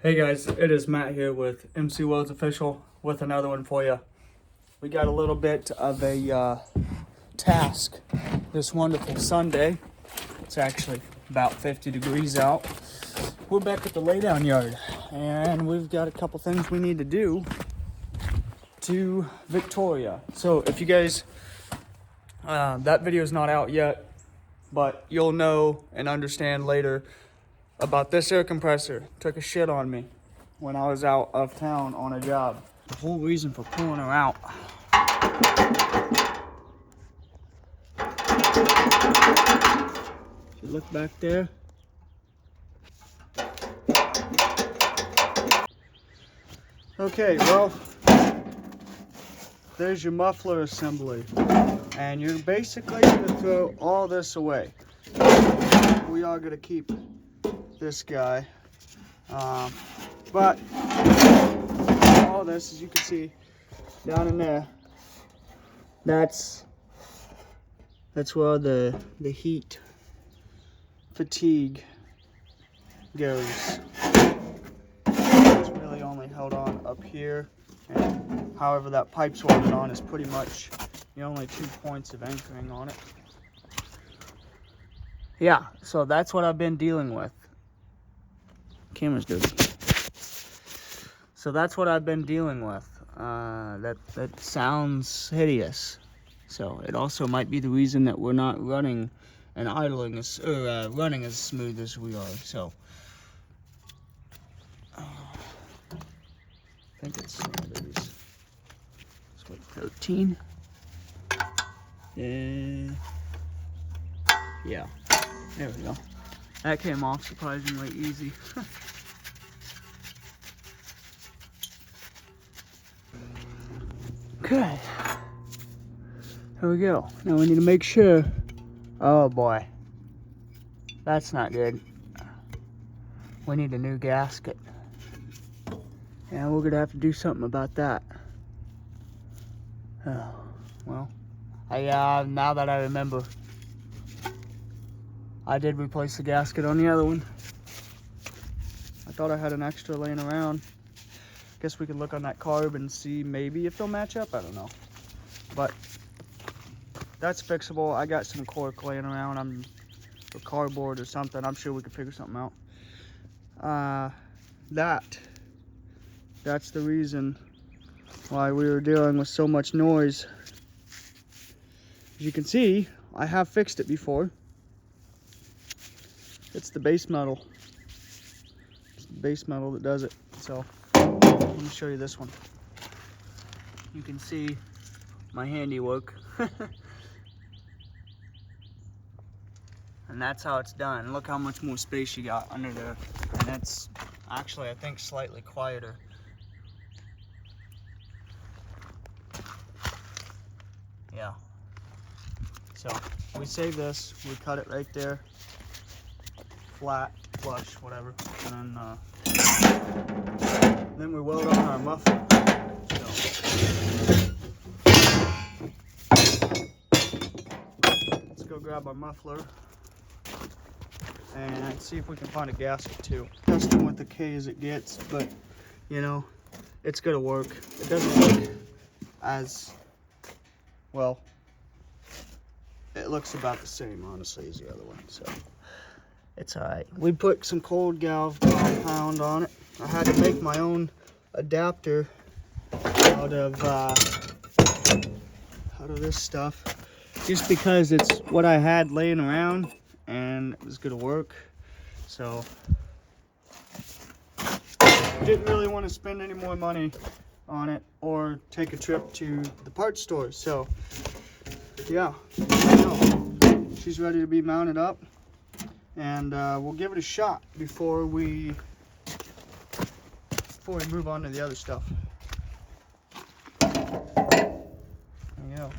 Hey guys, it is Matt here with MC Worlds Official with another one for you. We got a little bit of a task this wonderful Sunday. It's actually about 50 degrees out. We're back at the laydown yard and we've got a couple things we need to do to Victoria. So if you guys, that video is not out yet, but you'll know and understand later about this air compressor. Took a shit on me when I was out of town on a job. The whole reason for pulling her out. If you look back there. Okay, well, there's your muffler assembly. And you're basically gonna throw all this away. We are gonna keep this guy. But all this, as you can see down in there, that's where the heat fatigue goes. It's really only held on up here, and however that pipe's welded on is pretty much the only 2 points of anchoring on it. Yeah, so that's what I've been dealing with. Camera's dirty. So that's what I've been dealing with. That sounds hideous. So it also might be the reason that we're not running and idling running as smooth as we are. So I think it's what, 13. Yeah. There we go. That came off surprisingly easy. Okay. Here we go. Now we need to make sure. Oh boy. That's not good. We need a new gasket. Yeah, we're gonna have to do something about that. Oh, well. Now that I remember, I did replace the gasket on the other one. I thought I had an extra laying around. Guess we could look on that carb and see maybe if they'll match up. I don't know. But that's fixable. I got some cork laying around. Or cardboard or something. I'm sure we could figure something out. That's the reason why we were dealing with so much noise. As you can see, I have fixed it before. It's the base metal. It's the base metal that does it. So let me show you this one. You can see my handiwork. And that's how it's done. Look how much more space you got under there. And it's actually, I think, slightly quieter. Yeah. So we save this, we cut it right there, flat, flush, whatever. And then we weld on our muffler. So let's go grab our muffler and see if we can find a gasket too. Testing with the K as it gets, but you know, it's gonna work. It doesn't look as well. It looks about the same, honestly, as the other one, so it's all right. We put some cold galv compound on it. I had to make my own adapter out of this stuff, just because it's what I had laying around and it was gonna work. So didn't really want to spend any more money on it or take a trip to the parts store. So yeah, she's ready to be mounted up, and we'll give it a shot before we move on to the other stuff. There you go.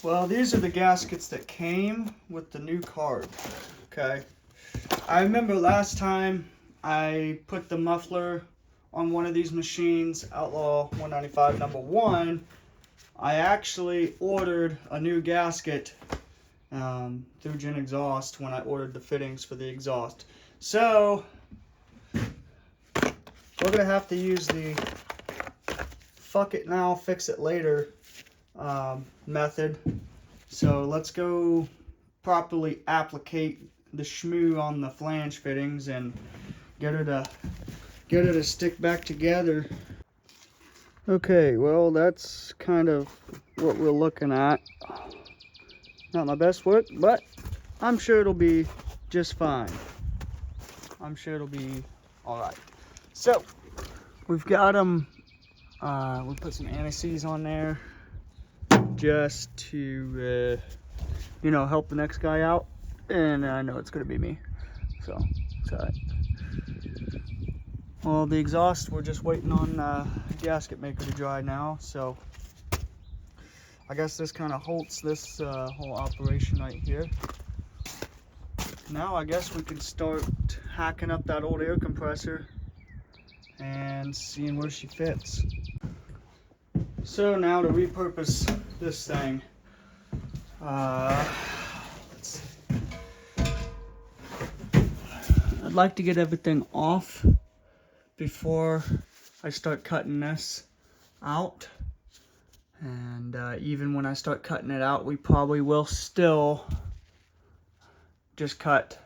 Well, these are the gaskets that came with the new carb. Okay, I remember last time I put the muffler on one of these machines, Outlaw 195 number 1. I actually ordered a new gasket through Gen Exhaust when I ordered the fittings for the exhaust. So we're gonna have to use the fuck it now, fix it later method. So let's go properly applicate the schmoo on the flange fittings and get her to stick back together. Okay, well, that's kind of what we're looking at. Not my best work, but I'm sure it'll be just fine. I'm sure it'll be all right. So we've got them. We put some anti-seize on there just to, you know, help the next guy out. And I know it's gonna be me, so it's all right. Well, the exhaust, we're just waiting on gasket maker to dry now, so I guess this kind of halts this whole operation right here. Now I guess we can start hacking up that old air compressor and seeing where she fits. So now to repurpose this thing, let's see. I'd like to get everything off before I start cutting this out. And even when I start cutting it out, we probably will still just cut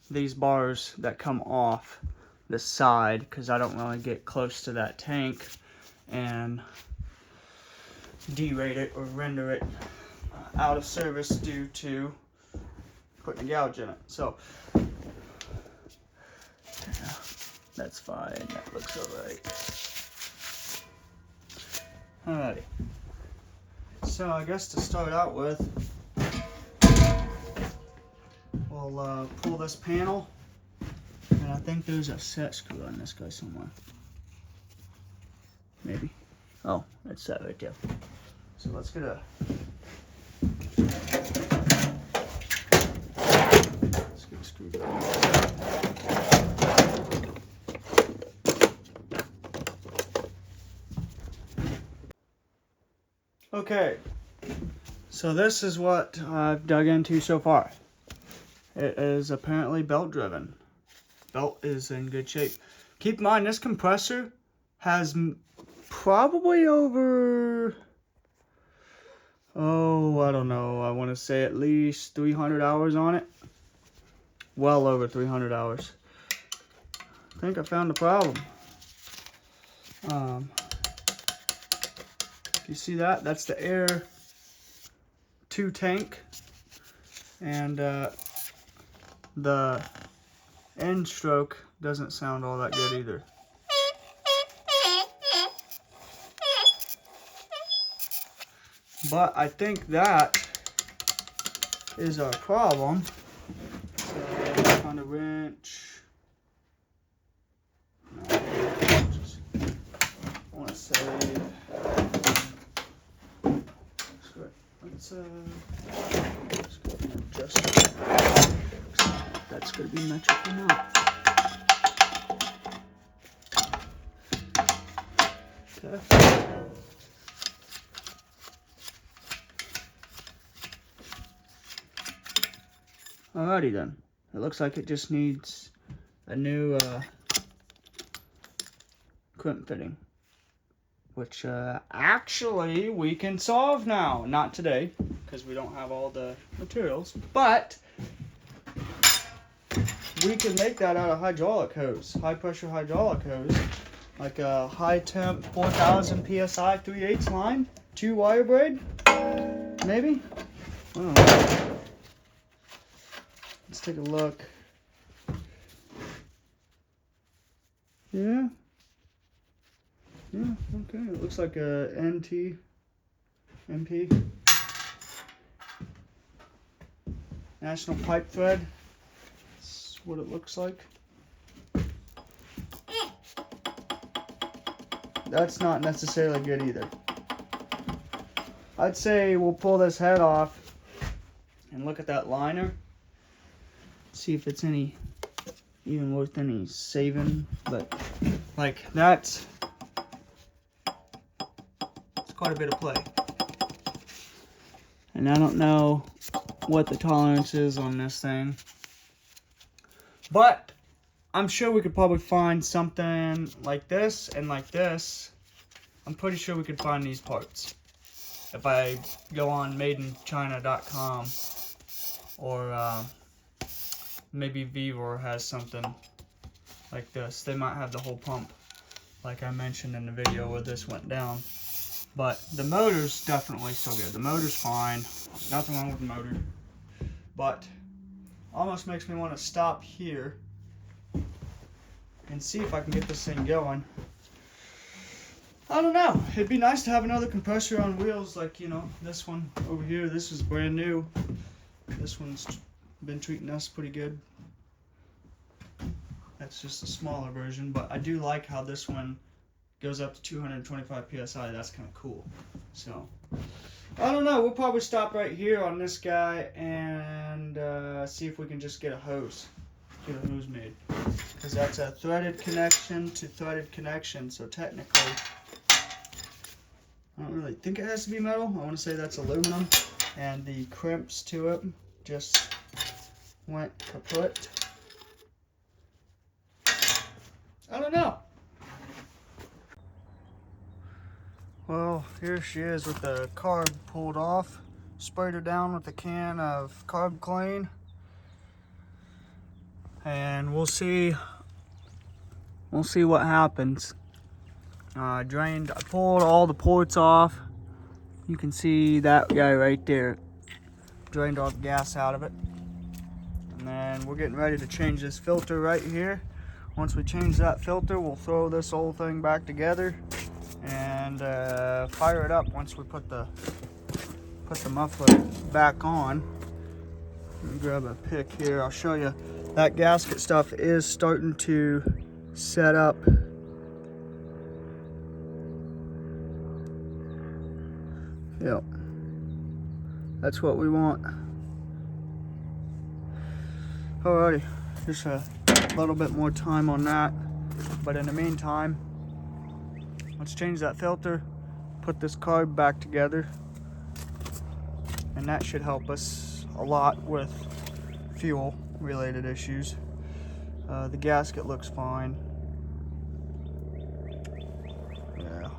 these bars that come off the side, because I don't want to get close to that tank and derate it or render it out of service due to putting a gouge in it. So yeah, that's fine, that looks alright. Alrighty, so I guess to start out with, we'll pull this panel, and I think there's a set screw on this guy somewhere. Maybe. Oh, that's that right there. So let's get a screwdriver. Okay, so this is what I've dug into so far. It is apparently belt driven. Belt is in good shape. Keep in mind, this compressor has probably over, oh, I don't know, I want to say at least 300 hours on it. Well over 300 hours. I think I found the problem. You see that? That's the air 2 tank. And the end stroke doesn't sound all that good either. But I think that is our problem. So I found a wrench. No, just want to save. Let's go and adjust it. That's going to be metric or not. Okay. Alrighty then. It looks like it just needs a new crimp fitting, which actually we can solve now. Not today, because we don't have all the materials, but we can make that out of hydraulic hose, high pressure hydraulic hose, like a high temp 4000 psi 3/8 line, 2 wire braid, maybe. I don't know. Let's take a look. Yeah. Yeah, okay. It looks like a MP. National pipe thread. That's what it looks like. That's not necessarily good either. I'd say we'll pull this head off and look at that liner. See if it's even worth any saving, but like that's quite a bit of play. And I don't know what the tolerance is on this thing, but I'm sure we could probably find something like this and like this. I'm pretty sure we could find these parts if I go on madeinchina.com, or maybe Vevor has something like this. They might have the whole pump, like I mentioned in the video where this went down. But the motor's definitely still good. The motor's fine. Nothing wrong with the motor. But almost makes me want to stop here and see if I can get this thing going. I don't know. It'd be nice to have another compressor on wheels, like, you know, this one over here. This is brand new. This one's been treating us pretty good. That's just a smaller version, but I do like how this one goes up to 225 psi. That's kind of cool. So I don't know. We'll probably stop right here on this guy and see if we can just get a hose. Get a hose made, because that's a threaded connection to threaded connection. So technically, I don't really think it has to be metal. I want to say that's aluminum, and the crimps to it just went kaput. I don't know. Well, here she is with the carb pulled off. Sprayed her down with a can of Carb Clean. And we'll see what happens. I pulled all the ports off. You can see that guy right there. Drained all the gas out of it. And then we're getting ready to change this filter right here. Once we change that filter, we'll throw this whole thing back together and fire it up once we put the muffler back on. Let me grab a pick here. I'll show you. That gasket stuff is starting to set up. Yep. That's what we want. Alrighty. Just a little bit more time on that. But in the meantime, let's change that filter, put this carb back together, and that should help us a lot with fuel related issues. The gasket looks fine. Yeah.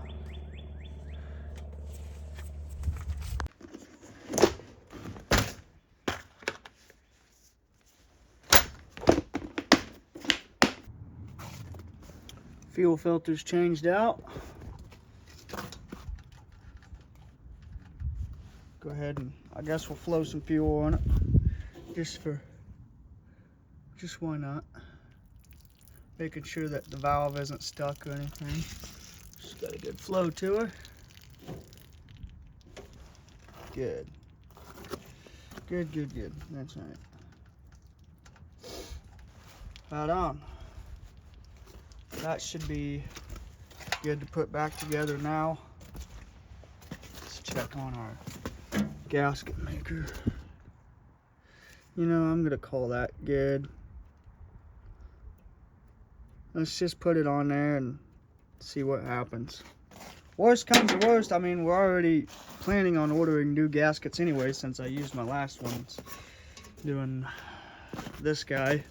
Fuel filter's changed out. Go ahead and I guess we'll flow some fuel on it. Just why not? Making sure that the valve isn't stuck or anything. Just got a good flow to her. Good. Good. That's right. Right on. That should be good to put back together now. Let's check on our gasket maker. You know, I'm gonna call that good. Let's just put it on there and see what happens. Worst comes to worst, I mean, we're already planning on ordering new gaskets anyway, since I used my last ones doing this guy.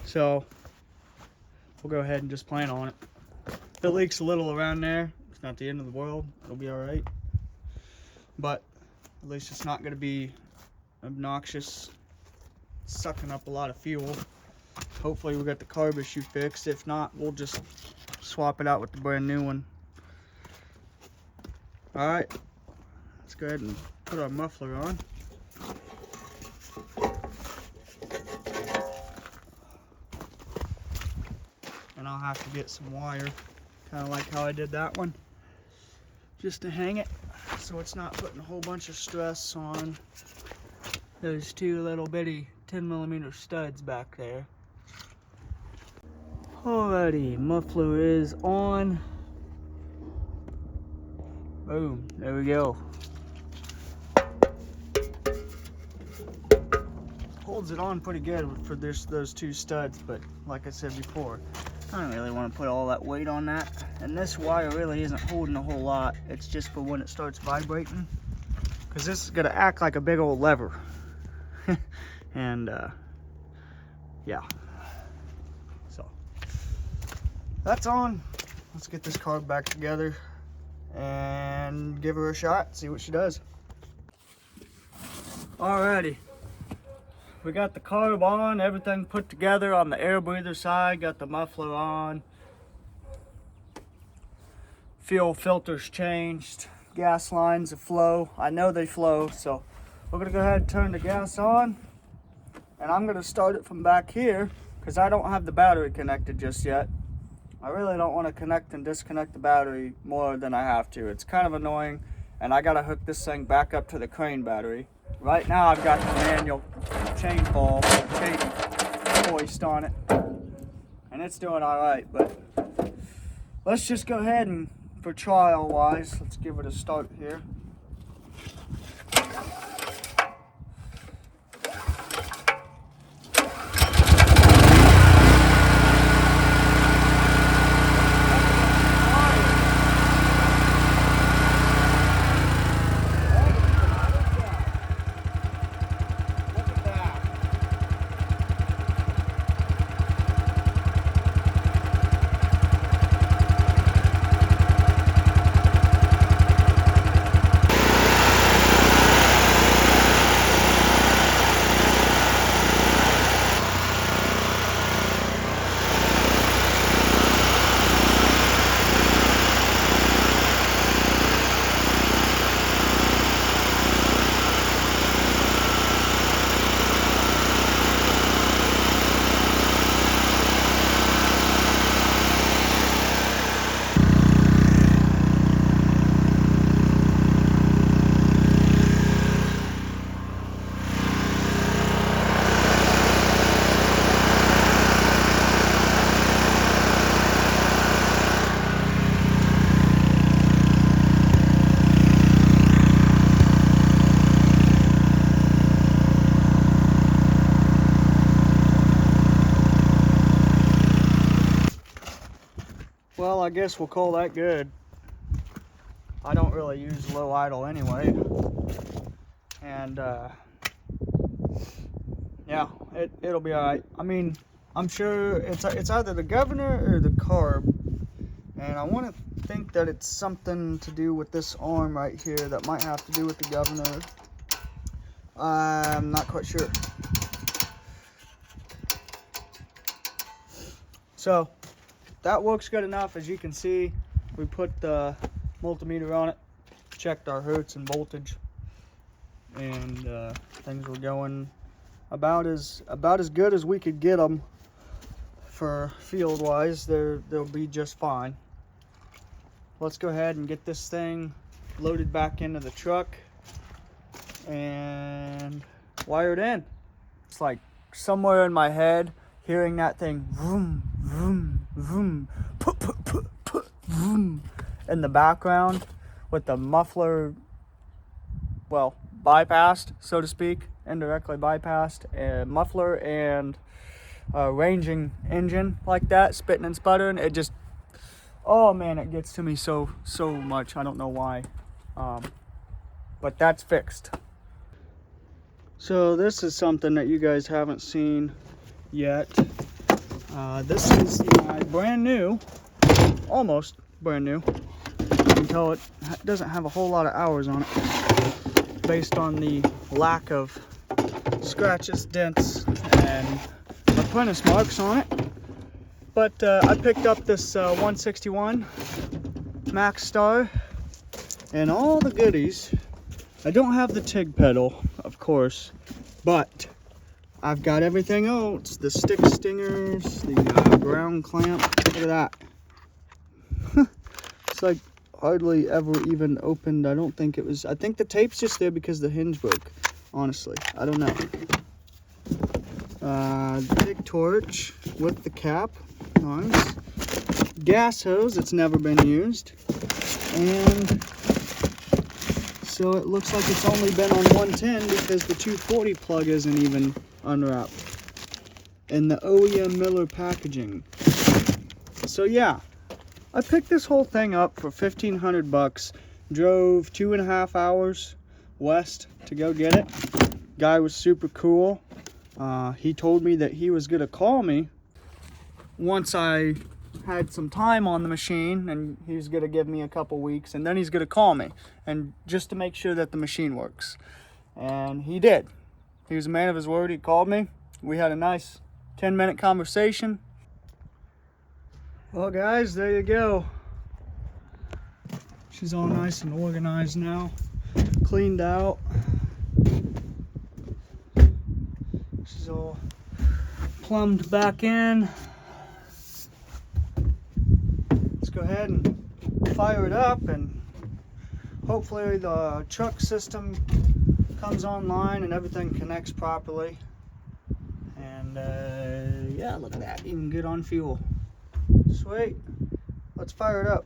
So we'll go ahead and just plan on it. If it leaks a little around there, it's not the end of the world. It'll be all right. But at least it's not going to be obnoxious, sucking up a lot of fuel. Hopefully we got the carb issue fixed. If not, we'll just swap it out with the brand new one. All right, let's go ahead and put our muffler on. And I'll have to get some wire, kind of like how I did that one, just to hang it so it's not putting a whole bunch of stress on those two little bitty 10mm studs back there. Alrighty, muffler is on. Boom, there we go. Holds it on pretty good for those two studs, but like I said before, I don't really want to put all that weight on that. And this wire really isn't holding a whole lot. It's just for when it starts vibrating, because this is going to act like a big old lever. And yeah. that's on. Let's get this carb back together and give her a shot, see what she does. Alrighty, we got the carb on, everything put together on the air breather side, got the muffler on, fuel filters changed, gas lines flow. I know they flow, so we're gonna go ahead and turn the gas on, and I'm gonna start it from back here because I don't have the battery connected just yet. I really don't want to connect and disconnect the battery more than I have to. It's kind of annoying, and I gotta hook this thing back up to the crane battery. Right now I've got the manual chain ball, chain hoist on it, and it's doing all right, but let's just go ahead and, for trial wise, let's give it a start here. Well, I guess we'll call that good. I don't really use low idle anyway. And yeah, it'll be all right. I mean, I'm sure it's either the governor or the carb. And I want to think that it's something to do with this arm right here that might have to do with the governor. I'm not quite sure. So that works good enough. As you can see, we put the multimeter on it, checked our hertz and voltage, and things were going about as good as we could get them for field wise. They'll be just fine. Let's go ahead and get this thing loaded back into the truck and wired in. It's like somewhere in my head hearing that thing vroom vroom vroom put vroom in the background with the muffler, well, bypassed, so to speak, indirectly bypassed, and muffler and ranging engine like that, spitting and sputtering. It just, oh man, it gets to me so much. I don't know why, but that's fixed. So this is something that you guys haven't seen yet. This is my brand new, almost brand new, you can tell it doesn't have a whole lot of hours on it based on the lack of scratches, dents, and apprentice marks on it. But I picked up this 161 Max Star and all the goodies. I don't have the TIG pedal, of course, but I've got everything else. The stick stingers, the ground clamp. Look at that. It's like hardly ever even opened. I don't think it was. I think the tape's just there because the hinge broke. Honestly, I don't know. Big torch with the cap. Nice. Gas hose that's never been used. And so it looks like it's only been on 110 because the 240 plug isn't even unwrapped. And the OEM Miller packaging. So yeah, I picked this whole thing up for 1,500 bucks. Drove 2.5 hours west to go get it. Guy was super cool. He told me that he was gonna call me once I had some time on the machine, and he's gonna give me a couple weeks, and then he's gonna call me, and just to make sure that the machine works. And he did. He was a man of his word. He called me. We had a nice 10-minute conversation. Well, guys, there you go. She's all nice and organized now, cleaned out. She's all plumbed back in. Let's go ahead and fire it up, and hopefully the truck system comes online and everything connects properly. And yeah, look at that, even good on fuel. Sweet. Let's fire it up.